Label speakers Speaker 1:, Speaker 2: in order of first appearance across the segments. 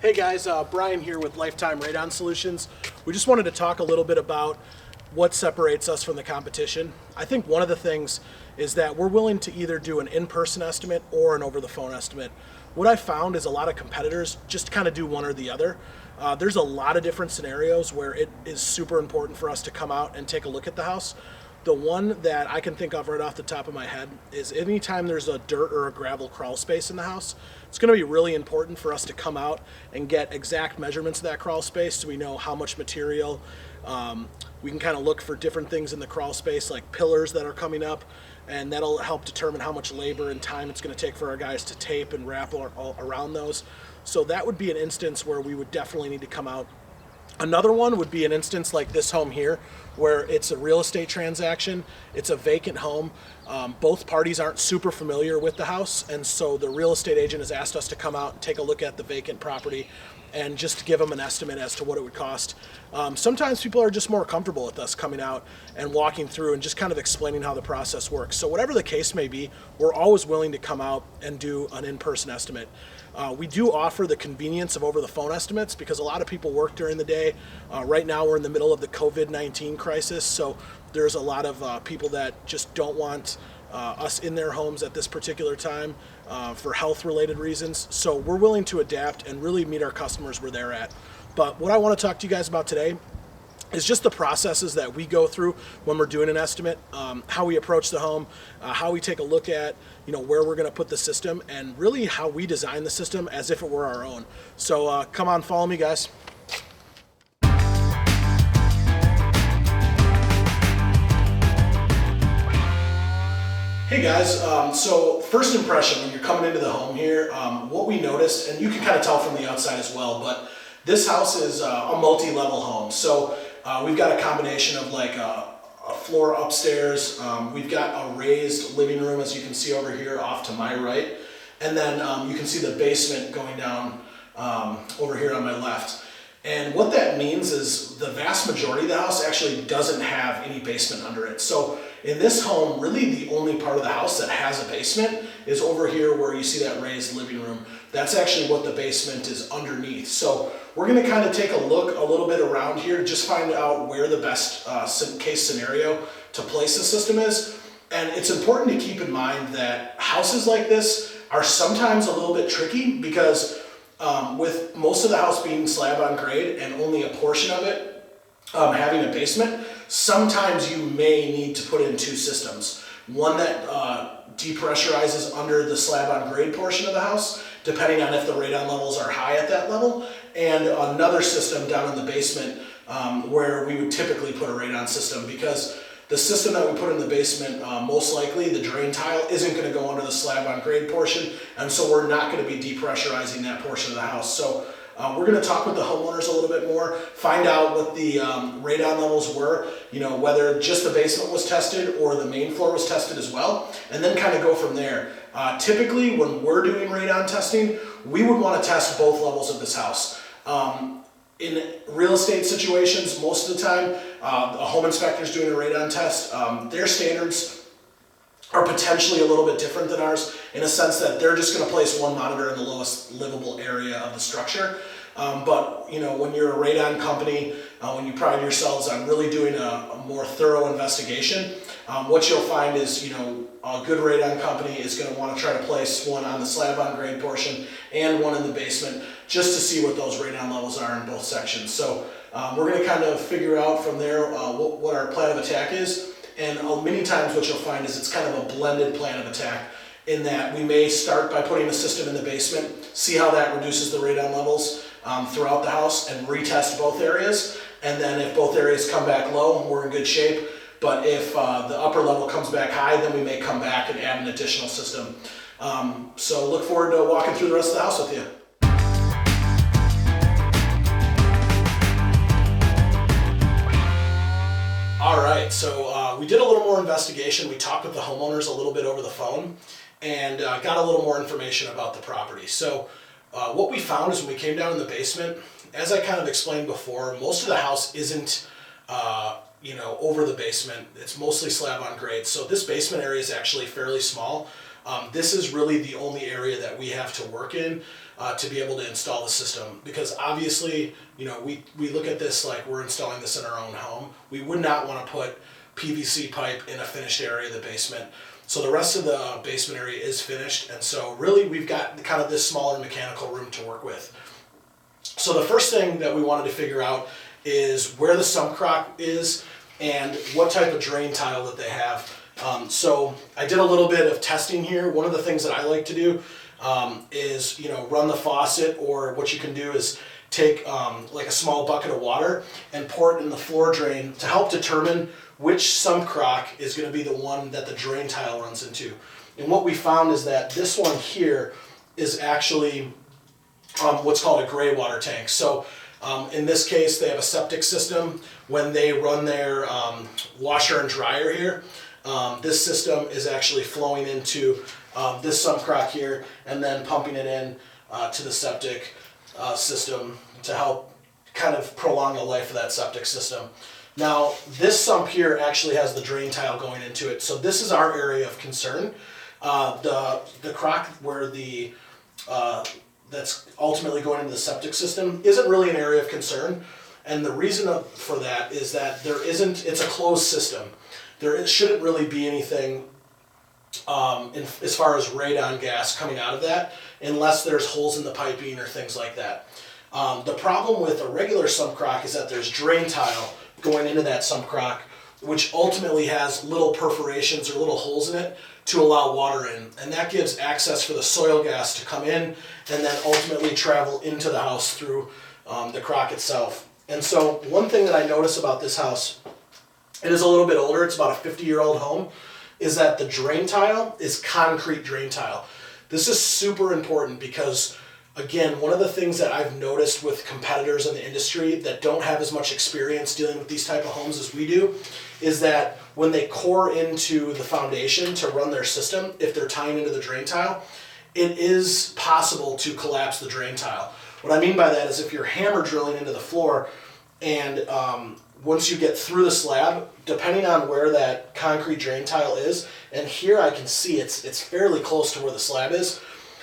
Speaker 1: Hey guys, Brian here with Lifetime Radon Solutions. We just wanted to talk a little bit about what separates us from the competition. I think one of the things is that we're willing to either do an in-person estimate or an over-the-phone estimate. What I found is a lot of competitors just kind of do one or the other. There's a lot of different scenarios where it is super important for us to come out and take a look at the house. The one that I can think of right off the top of my head is anytime there's a dirt or a gravel crawl space in the house, it's going to be really important for us to come out and get exact measurements of that crawl space so we know how much material. We can kind of look for different things in the crawl space like pillars that are coming up, and that'll help determine how much labor and time it's going to take for our guys to tape and wrap all around those. So that would be an instance where we would definitely need to come out. Another one would be an instance like this home here, where it's a real estate transaction, it's a vacant home. Both parties aren't super familiar with the house, and so the real estate agent has asked us to come out and take a look at the vacant property and just give them an estimate as to what it would cost. Sometimes people are just more comfortable with us coming out and walking through and just kind of explaining how the process works. So whatever the case may be, we're always willing to come out and do an in-person estimate. We do offer the convenience of over-the-phone estimates because a lot of people work during the day. Right now we're in the middle of the COVID-19 crisis, so there's a lot of people that just don't want us in their homes at this particular time for health-related reasons. So we're willing to adapt and really meet our customers where they're at. But what I want to talk to you guys about today is just the processes that we go through when we're doing an estimate, how we approach the home, how we take a look at where we're going to put the system, and really how we design the system as if it were our own. So come on, follow me, guys. Hey guys, so first impression when you're coming into the home here, what we noticed, and you can kind of tell from the outside as well, but this house is a multi-level home. So we've got a combination of like a floor upstairs. We've got a raised living room, as you can see over here off to my right. And then you can see the basement going down over here on my left. And what that means is the vast majority of the house actually doesn't have any basement under it. So in this home, really the only part of the house that has a basement is over here where you see that raised living room. That's actually what the basement is underneath. So we're going to kind of take a look a little bit around here, just find out where the best case scenario to place the system is. And it's important to keep in mind that houses like this are sometimes a little bit tricky because with most of the house being slab on grade and only a portion of it having a basement, sometimes you may need to put in two systems. One that depressurizes under the slab on grade portion of the house, depending on if the radon levels are high at that level, and another system down in the basement where we would typically put a radon system, because the system that we put in the basement, most likely the drain tile isn't going to go under the slab on grade portion, and so we're not going to be depressurizing that portion of the house. So we're going to talk with the homeowners a little bit more, find out what the radon levels were, whether just the basement was tested or the main floor was tested as well, and then kind of go from there. Typically, when we're doing radon testing, we would want to test both levels of this house. In real estate situations, most of the time, a home inspector is doing a radon test. Their standards are potentially a little bit different than ours in a sense that they're just going to place one monitor in the lowest livable area of the structure. But when you're a radon company, when you pride yourselves on really doing a more thorough investigation, what you'll find is a good radon company is going to want to try to place one on the slab on grade portion and one in the basement just to see what those radon levels are in both sections. So we're going to kind of figure out from there what our plan of attack is. And many times what you'll find is it's kind of a blended plan of attack in that we may start by putting a system in the basement, see how that reduces the radon levels throughout the house, and retest both areas. And then if both areas come back low, we're in good shape. But if the upper level comes back high, then we may come back and add an additional system. So look forward to walking through the rest of the house with you. All right, so we did a little more investigation. We talked with the homeowners a little bit over the phone and got a little more information about the property. So what we found is when we came down in the basement, as I kind of explained before, most of the house isn't over the basement. It's mostly slab on grade. So this basement area is actually fairly small. this is really the only area that we have to work in to be able to install the system, because obviously, we look at this like we're installing this in our own home. We would not want to put PVC pipe in a finished area of the basement. So the rest of the basement area is finished, and so really we've got kind of this smaller mechanical room to work with. So the first thing that we wanted to figure out is where the sump crock is and what type of drain tile that they have. So I did a little bit of testing here. One of the things that I like to do is, run the faucet, or what you can do is take like a small bucket of water and pour it in the floor drain to help determine which sump crock is going to be the one that the drain tile runs into. And what we found is that this one here is actually what's called a gray water tank. So in this case, they have a septic system. When they run their washer and dryer here, this system is actually flowing into this sump crock here and then pumping it in to the septic system to help kind of prolong the life of that septic system. Now, this sump here actually has the drain tile going into it, so this is our area of concern. The crock where the that's ultimately going into the septic system isn't really an area of concern, and the reason for that is that it's a closed system. There shouldn't really be anything as far as radon gas coming out of that, unless there's holes in the piping or things like that. The problem with a regular sump crock is that there's drain tile going into that sump crock, which ultimately has little perforations or little holes in it to allow water in, and that gives access for the soil gas to come in and then ultimately travel into the house through the crock itself. And so one thing that I notice about this house, it is a little bit older, it's about a 50-year-old home, is that the drain tile is concrete drain tile. This is super important because, again, one of the things that I've noticed with competitors in the industry that don't have as much experience dealing with these type of homes as we do is that when they core into the foundation to run their system, if they're tying into the drain tile, it is possible to collapse the drain tile. What I mean by that is if you're hammer drilling into the floor and once you get through the slab, depending on where that concrete drain tile is, and here I can see it's fairly close to where the slab is,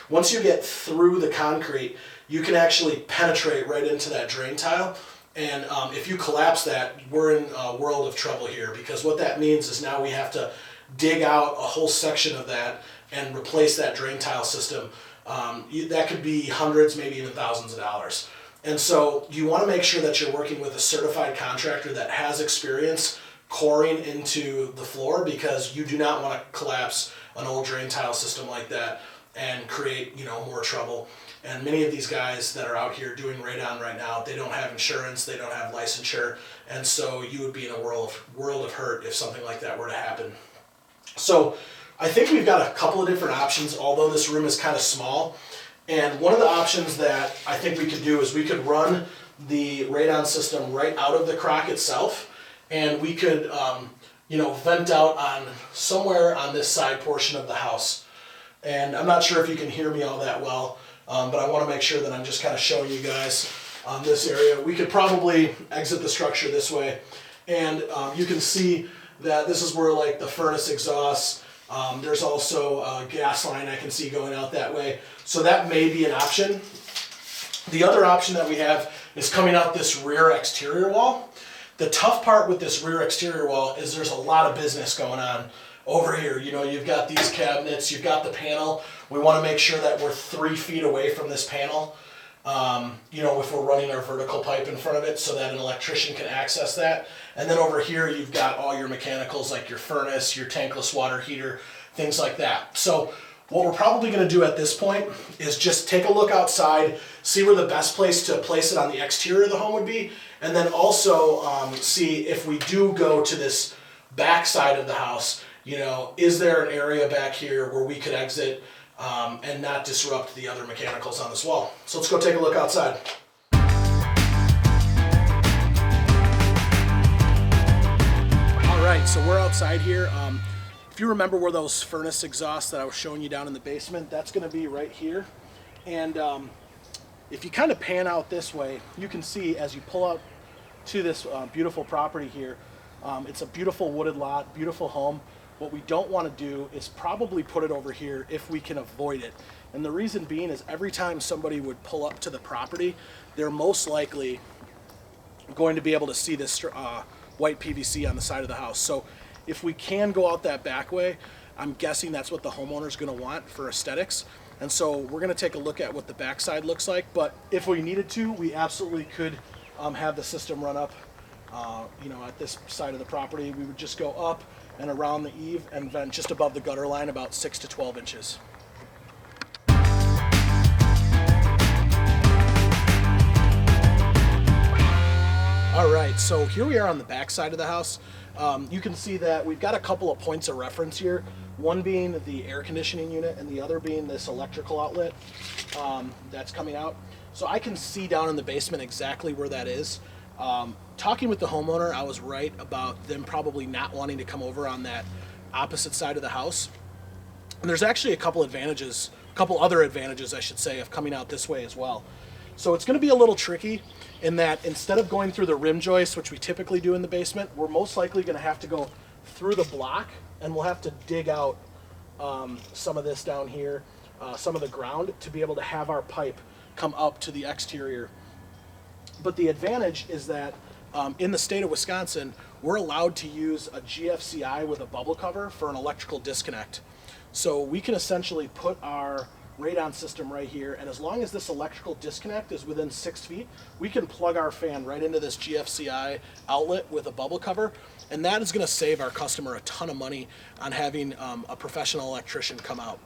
Speaker 1: once you get through the concrete, you can actually penetrate right into that drain tile. And if you collapse that, we're in a world of trouble here, because what that means is now we have to dig out a whole section of that and replace that drain tile system. That could be hundreds, maybe even thousands of dollars. And so you want to make sure that you're working with a certified contractor that has experience coring into the floor, because you do not want to collapse an old drain tile system like that and create, more trouble. And many of these guys that are out here doing radon right now, they don't have insurance, they don't have licensure, and so you would be in a world of hurt if something like that were to happen. So I think we've got a couple of different options, although this room is kind of small. And one of the options that I think we could do is we could run the radon system right out of the crock itself, and we could vent out on somewhere on this side portion of the house. And I'm not sure if you can hear me all that well, but I want to make sure that I'm just kind of showing you guys this area. We could probably exit the structure this way, and you can see that this is where like the furnace exhausts. There's also a gas line I can see going out that way. So that may be an option. The other option that we have is coming out this rear exterior wall. The tough part with this rear exterior wall is there's a lot of business going on over here. You've got these cabinets, you've got the panel. We want to make sure that we're 3 feet away from this panel, if we're running our vertical pipe in front of it, so that an electrician can access that. And then over here, you've got all your mechanicals like your furnace, your tankless water heater, things like that. So what we're probably going to do at this point is just take a look outside, see where the best place to place it on the exterior of the home would be, and then also see if we do go to this back side of the house, is there an area back here where we could exit and not disrupt the other mechanicals on this wall. So let's go take a look outside. All right, so we're outside here. If you remember where those furnace exhausts that I was showing you down in the basement, that's going to be right here. And if you kind of pan out this way, you can see as you pull up to this beautiful property here, it's a beautiful wooded lot, beautiful home. What we don't want to do is probably put it over here if we can avoid it. And the reason being is every time somebody would pull up to the property, they're most likely going to be able to see this white PVC on the side of the house. So if we can go out that back way, I'm guessing that's what the homeowner's going to want for aesthetics. And so we're going to take a look at what the backside looks like. But if we needed to, we absolutely could have the system run up, at this side of the property. We would just go up and around the eave and vent just above the gutter line about 6 to 12 inches. All right, so here we are on the back side of the house. You can see that we've got a couple of points of reference here, one being the air conditioning unit and the other being this electrical outlet that's coming out. So I can see down in the basement exactly where that is. Talking with the homeowner, I was right about them probably not wanting to come over on that opposite side of the house. And there's actually a couple other advantages, I should say, of coming out this way as well. So it's going to be a little tricky in that instead of going through the rim joist, which we typically do in the basement, we're most likely going to have to go through the block, and we'll have to dig out some of this down here, some of the ground, to be able to have our pipe come up to the exterior. But the advantage is that in the state of Wisconsin, we're allowed to use a GFCI with a bubble cover for an electrical disconnect. So we can essentially put our radon system right here, and as long as this electrical disconnect is within 6 feet, we can plug our fan right into this GFCI outlet with a bubble cover, and that is going to save our customer a ton of money on having a professional electrician come out.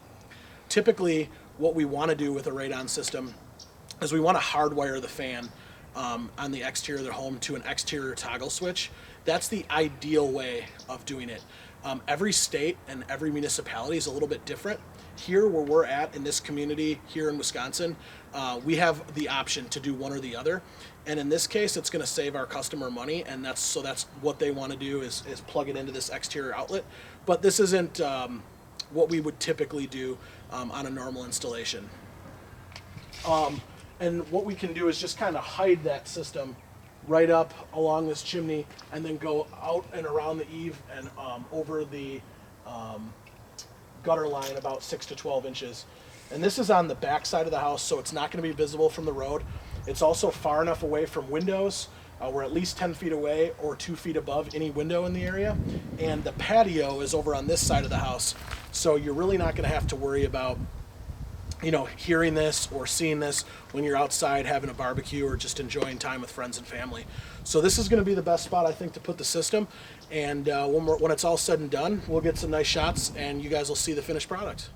Speaker 1: Typically, what we want to do with a radon system is we want to hardwire the fan on the exterior of the home to an exterior toggle switch. That's the ideal way of doing it. Every state and every municipality is a little bit different. Here where we're at in this community here in Wisconsin, we have the option to do one or the other. And in this case, it's going to save our customer money, and that's what they want to do is plug it into this exterior outlet. But this isn't what we would typically do on a normal installation. And what we can do is just kind of hide that system right up along this chimney, and then go out and around the eave and over the gutter line about 6 to 12 inches. And this is on the back side of the house, so it's not going to be visible from the road. It's also far enough away from windows. We're at least 10 feet away or 2 feet above any window in the area. And the patio is over on this side of the house, so you're really not going to have to worry about hearing this or seeing this when you're outside having a barbecue or just enjoying time with friends and family. So this is going to be the best spot, I think, to put the system. And when it's all said and done, we'll get some nice shots, and you guys will see the finished product.